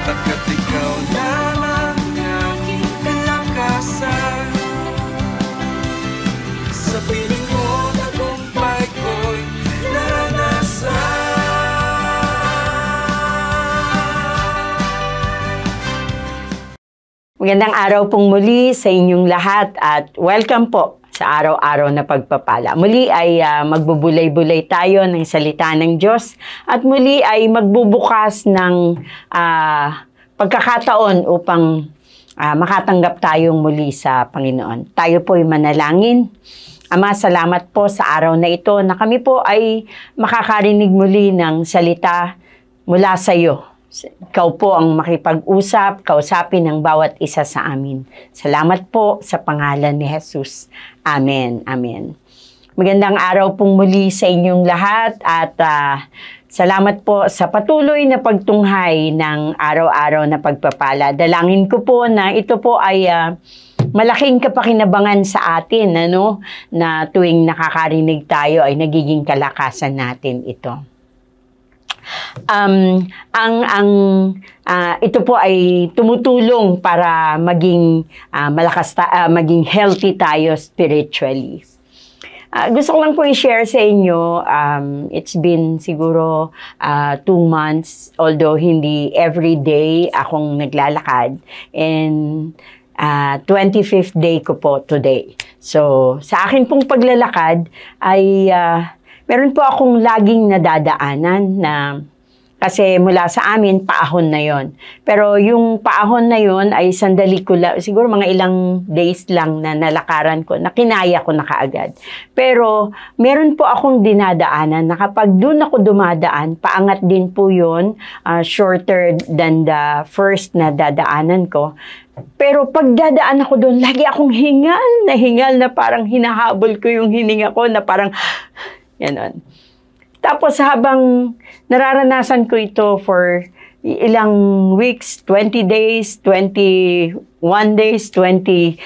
Pagkat ikaw lamang aking kalakasan. Sa piling mo, tagumpay ko'y naranasan. Magandang araw pong muli sa inyong lahat at welcome po sa araw-araw na pagpapala. Muli ay magbubulay-bulay tayo ng salita ng Diyos at muli ay magbubukas ng pagkakataon upang makatanggap tayong muli sa Panginoon. Tayo po ay manalangin. Ama, salamat po sa araw na ito na kami po ay makakarinig muli ng salita mula sa iyo. Ikaw po ang makipag-usap, kausapin ng bawat isa sa amin. Salamat po sa pangalan ni Jesus. Amen. Amen. Magandang araw pong muli sa inyong lahat at salamat po sa patuloy na pagtunghay ng araw-araw na pagpapala. Dalangin ko po na ito po ay malaking kapakinabangan sa atin, na tuwing nakakarinig tayo ay nagiging kalakasan natin ito. Ito po ay tumutulong para maging maging healthy tayo spiritually. Gusto ko lang po i-share sa inyo, it's been siguro 2 months, although hindi every day akong naglalakad, and 25th day ko po today. So, sa akin pong paglalakad ay meron po akong laging nadadaanan na kasi mula sa amin, paahon na yon. Pero yung paahon na yon ay sandali ko lang, siguro mga ilang days lang na nalakaran ko, na kinaya ko na kaagad. Pero meron po akong dinadaanan na kapag doon ako dumadaan, paangat din po yun, shorter than the first na dadaanan ko. Pero pag dadaan ako doon, lagi akong hingal na parang hinahabol ko yung hininga ko na parang ganon. Tapos habang nararanasan ko ito for ilang weeks, 20 days, 21 days, 23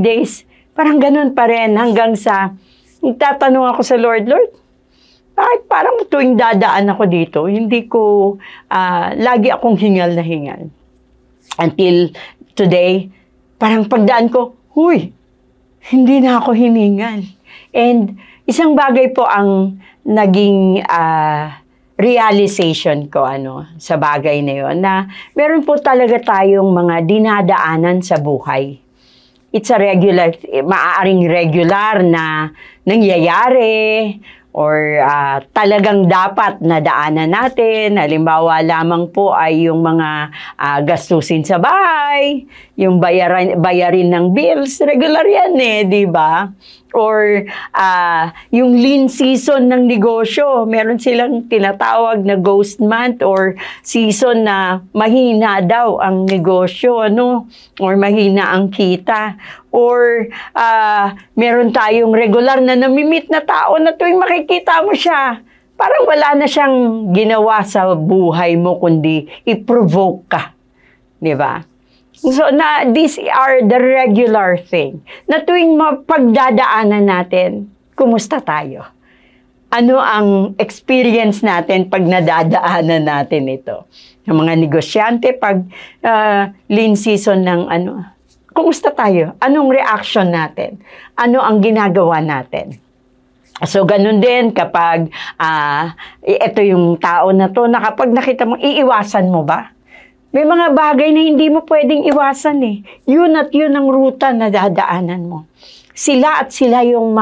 days, parang ganun pa rin hanggang sa nagtatanong ako sa Lord, bakit parang tuwing dadaan ako dito, hindi ko, lagi akong hingal na hingal. Until today, parang pagdaan ko, hindi na ako hiningal. And isang bagay po ang naging realization ko sa bagay na yon, na meron po talaga tayong mga dinadaanan sa buhay. It's a maaaring regular na nangyayari or talagang dapat na daanan natin. Halimbawa lamang po ay yung mga gastusin sa bahay, yung bayarin ng bills, regular yan di ba? Or yung lean season ng negosyo, meron silang tinatawag na ghost month or season na mahina daw ang negosyo, or mahina ang kita. Or meron tayong regular na namimit na tao na tuwing makikita mo siya, parang wala na siyang ginawa sa buhay mo kundi i-provoke ka. Di ba? So, these are the regular thing. Na tuwing mapagdadaanan natin, kumusta tayo? Ano ang experience natin pag nadadaanan natin ito? Yung mga negosyante, pag lean season ng kumusta tayo? Anong reaction natin? Ano ang ginagawa natin? So, ganun din kapag ito yung tao na to, na kapag nakita mo, iiwasan mo ba? May mga bagay na hindi mo pwedeng iwasan Yun at yun ang ruta na dadaanan mo. Sila at sila yung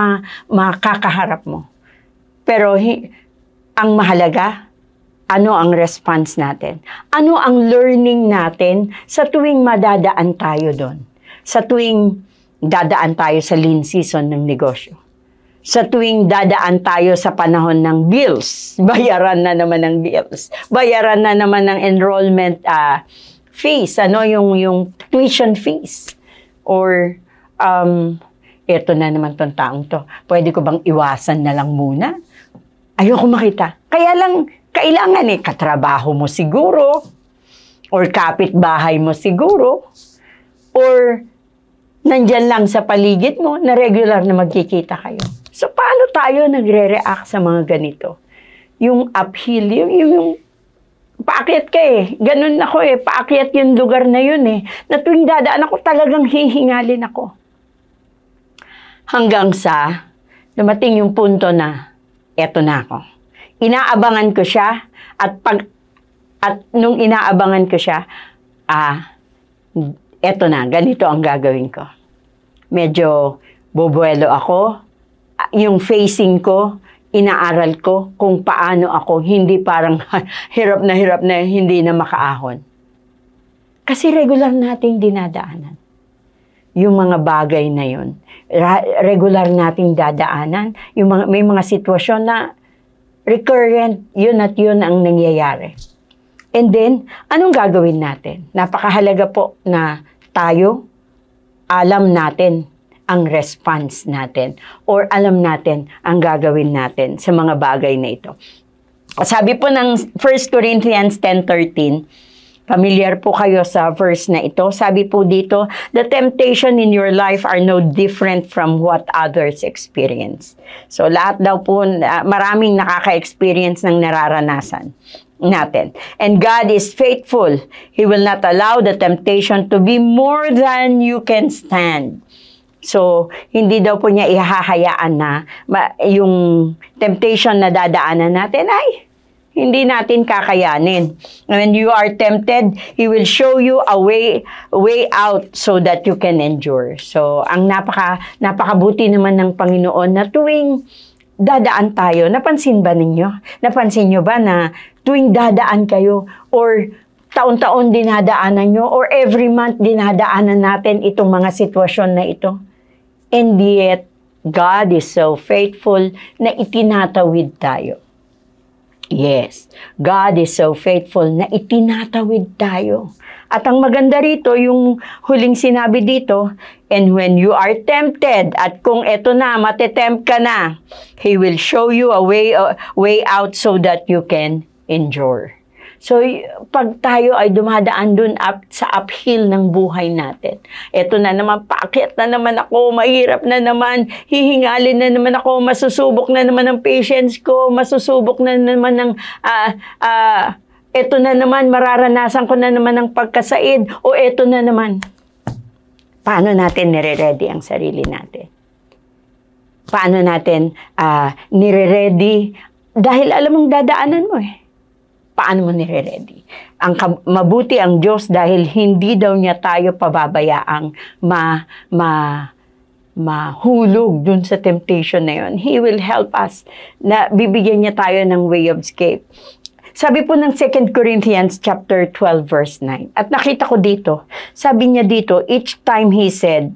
makakaharap mo. Pero ang mahalaga, ano ang response natin? Ano ang learning natin sa tuwing madadaan tayo doon? Sa tuwing dadaan tayo sa lean season ng negosyo? Sa tuwing dadaan tayo sa panahon ng bills, bayaran na naman ng bills, bayaran na naman ng enrollment fees, yung tuition fees, or eto na naman tong taong to, pwede ko bang iwasan na lang muna? Ayoko makita. Kaya lang, kailangan katrabaho mo siguro, or kapitbahay mo siguro, or nandyan lang sa paligid mo na regular na magkikita kayo. So, paano tayo nagre-react sa mga ganito? Yung uphill, yung paakyat ka eh. Ganun ako eh. Paakyat yung lugar na yun eh. Na tuwing dadaan ako, talagang hihingalin ako. Hanggang sa dumating yung punto na eto na ako. Inaabangan ko siya at nung inaabangan ko siya, eto na, ganito ang gagawin ko. Medyo bobuelo ako. Yung facing ko, inaaral ko kung paano ako hindi parang hirap na hindi na makaahon. Kasi regular nating dinadaanan. Yung mga bagay na yun. Regular nating dadaanan. May mga sitwasyon na recurrent, yun at yun ang nangyayari. And then, anong gagawin natin? Napakahalaga po na tayo, alam natin ang response natin or alam natin ang gagawin natin sa mga bagay na ito. Sabi po ng 1 Corinthians 10:13, familiar po kayo sa verse na ito. Sabi po dito, the temptation in your life are no different from what others experience. So lahat daw po, maraming nakaka-experience ng nararanasan natin. And God is faithful. He will not allow the temptation to be more than you can stand. So, hindi daw po niya ihahayaan na yung temptation na dadaanan natin ay hindi natin kakayanin. When you are tempted, He will show you a way out so that you can endure. So, ang napakabuti naman ng Panginoon na tuwing dadaan tayo, napansin ba ninyo? Napansin nyo ba na tuwing dadaan kayo or taon-taon dinadaanan nyo or every month dinadaanan natin itong mga sitwasyon na ito? And yet, God is so faithful na itinatawid tayo. Yes, God is so faithful na itinatawid tayo. At ang maganda rito, yung huling sinabi dito, and when you are tempted, at kung eto na, matetempt ka na, He will show you a way out so that you can endure. So, pag tayo ay dumadaan dun sa uphill ng buhay natin, eto na naman, paakyat na naman ako, mahirap na naman, hihingalin na naman ako, masusubok na naman ang patience ko, masusubok na naman ng, eto na naman, mararanasan ko na naman ng pagkasaid, o eto na naman. Paano natin nire-ready ang sarili natin? Paano natin nire-ready? Dahil alam mong dadaanan mo eh. Paano mo nire-ready? Mabuti ang Diyos dahil hindi daw niya tayo pababayaang mahulog dun sa temptation na yun. He will help us na bibigyan niya tayo ng way of escape. Sabi po ng 2 Corinthians chapter 12 verse 9. At nakita ko dito, sabi niya dito, each time he said,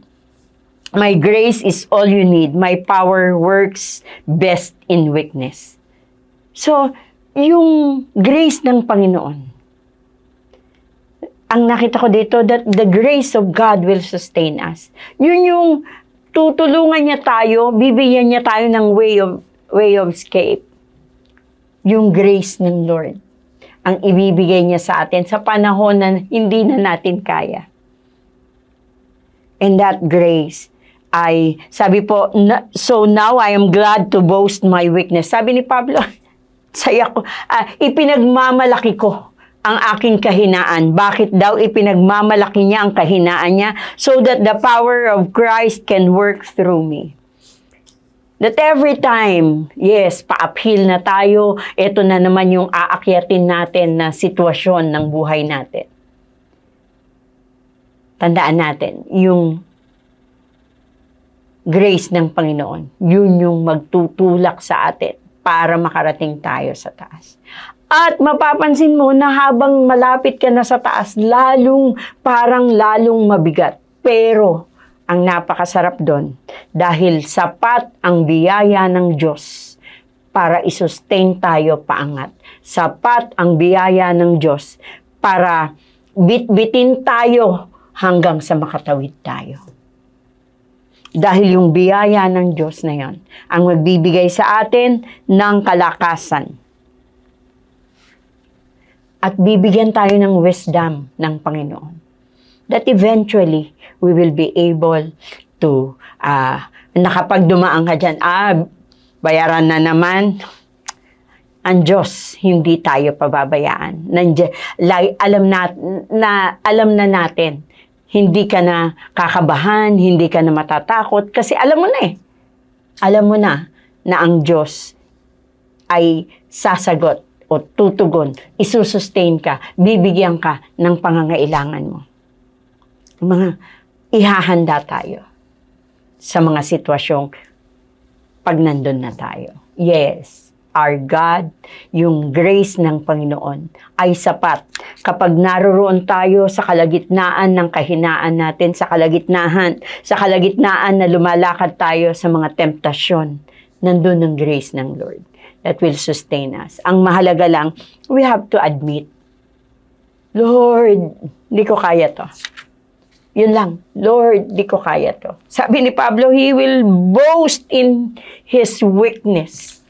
my grace is all you need. My power works best in weakness. So, yung grace ng Panginoon, ang nakita ko dito, that the grace of God will sustain us. Yun yung tutulungan niya tayo, bibigyan niya tayo ng way of escape. Yung grace ng Lord, ang ibibigay niya sa atin sa panahon na hindi na natin kaya. And that grace ay, sabi po, so now I am glad to boast my weakness. Sabi ni Pablo, saya ko, ipinagmamalaki ko ang aking kahinaan. Bakit daw ipinagmamalaki niya ang kahinaan niya? So that the power of Christ can work through me. That every time, yes, pa-uphill na tayo, ito na naman yung aakyatin natin na sitwasyon ng buhay natin. Tandaan natin, yung grace ng Panginoon, yun yung magtutulak sa atin para makarating tayo sa taas. At mapapansin mo na habang malapit ka na sa taas, lalong mabigat. Pero, ang napakasarap doon, dahil sapat ang biyaya ng Diyos para isustain tayo paangat. Sapat ang biyaya ng Diyos para bitbitin tayo hanggang sa makatawid tayo. Dahil yung biyaya ng Diyos na yon ang magbibigay sa atin ng kalakasan. At bibigyan tayo ng wisdom ng Panginoon. That eventually, we will be able to, nakapag dumaan ka dyan, bayaran na naman. ang Diyos, hindi tayo pababayaan. Alam na natin, hindi ka na kakabahan, hindi ka na matatakot, kasi alam mo na eh. Alam mo na ang Diyos ay sasagot o tutugon, isusustain ka, bibigyan ka ng pangangailangan mo. Ihahanda tayo sa mga sitwasyong pag nandun na tayo. Yes, our God, yung grace ng Panginoon ay sapat kapag naroroon tayo sa kalagitnaan ng kahinaan natin, sa kalagitnaan na lumalakad tayo sa mga temptasyon. Nandun ang grace ng Lord that will sustain us. Ang mahalaga lang, we have to admit, Lord, hindi ko kaya to. Yun lang, Lord, di ko kaya to. Sabi ni Pablo, he will boast in his weakness.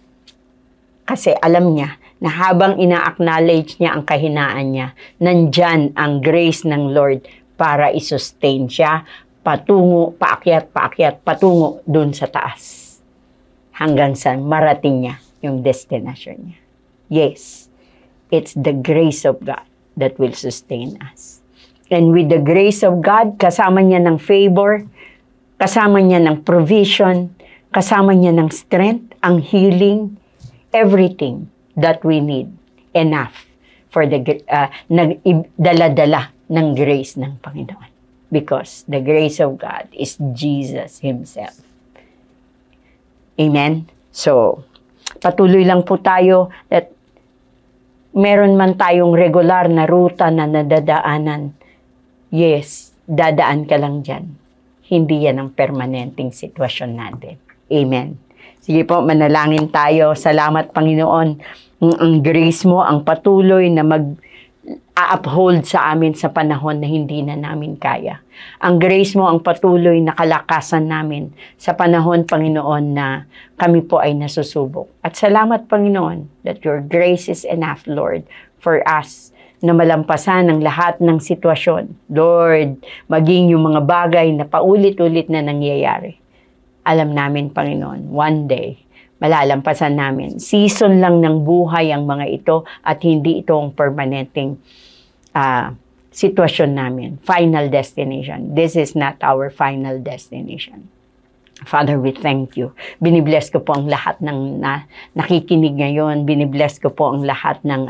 Kasi alam niya na habang ina-acknowledge niya ang kahinaan niya, nandyan ang grace ng Lord para isustain siya paakyat, patungo dun sa taas. Hanggang sa marating niya yung destination niya. Yes, it's the grace of God that will sustain us. And with the grace of God, kasama niya ng favor, kasama niya ng provision, kasama niya ng strength, ang healing, everything that we need, enough for the dala-dala ng grace ng Panginoon. Because the grace of God is Jesus Himself. Amen? So, patuloy lang po tayo that meron man tayong regular na ruta na nadadaanan. Yes, dadaan ka lang dyan. Hindi yan ang permanenteng sitwasyon natin. Amen. Sige po, manalangin tayo. Salamat, Panginoon. Ang grace mo, ang patuloy na mag-uphold sa amin sa panahon na hindi na namin kaya. Ang grace mo, ang patuloy na kalakasan namin sa panahon, Panginoon, na kami po ay nasusubok. At salamat, Panginoon, that your grace is enough, Lord, for us na malampasan ang lahat ng sitwasyon. Lord, maging yung mga bagay na paulit-ulit na nangyayari. Alam namin, Panginoon, one day, malalampasan namin. Season lang ng buhay ang mga ito at hindi ito ang permanenteng sitwasyon namin. Final destination. This is not our final destination. Father, we thank you. Binibless ko po ang lahat ng nakikinig ngayon. Binibless ko po ang lahat ng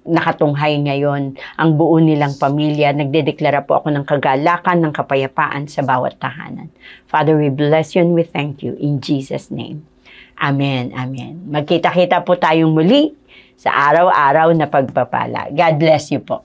nakatunghay ngayon. Ang buo nilang pamilya. Nagdedeklara po ako ng kagalakan, ng kapayapaan sa bawat tahanan. Father, we bless you and we thank you. In Jesus' name. Amen. Amen. Magkita-kita po tayong muli sa araw-araw na pagpapala. God bless you po.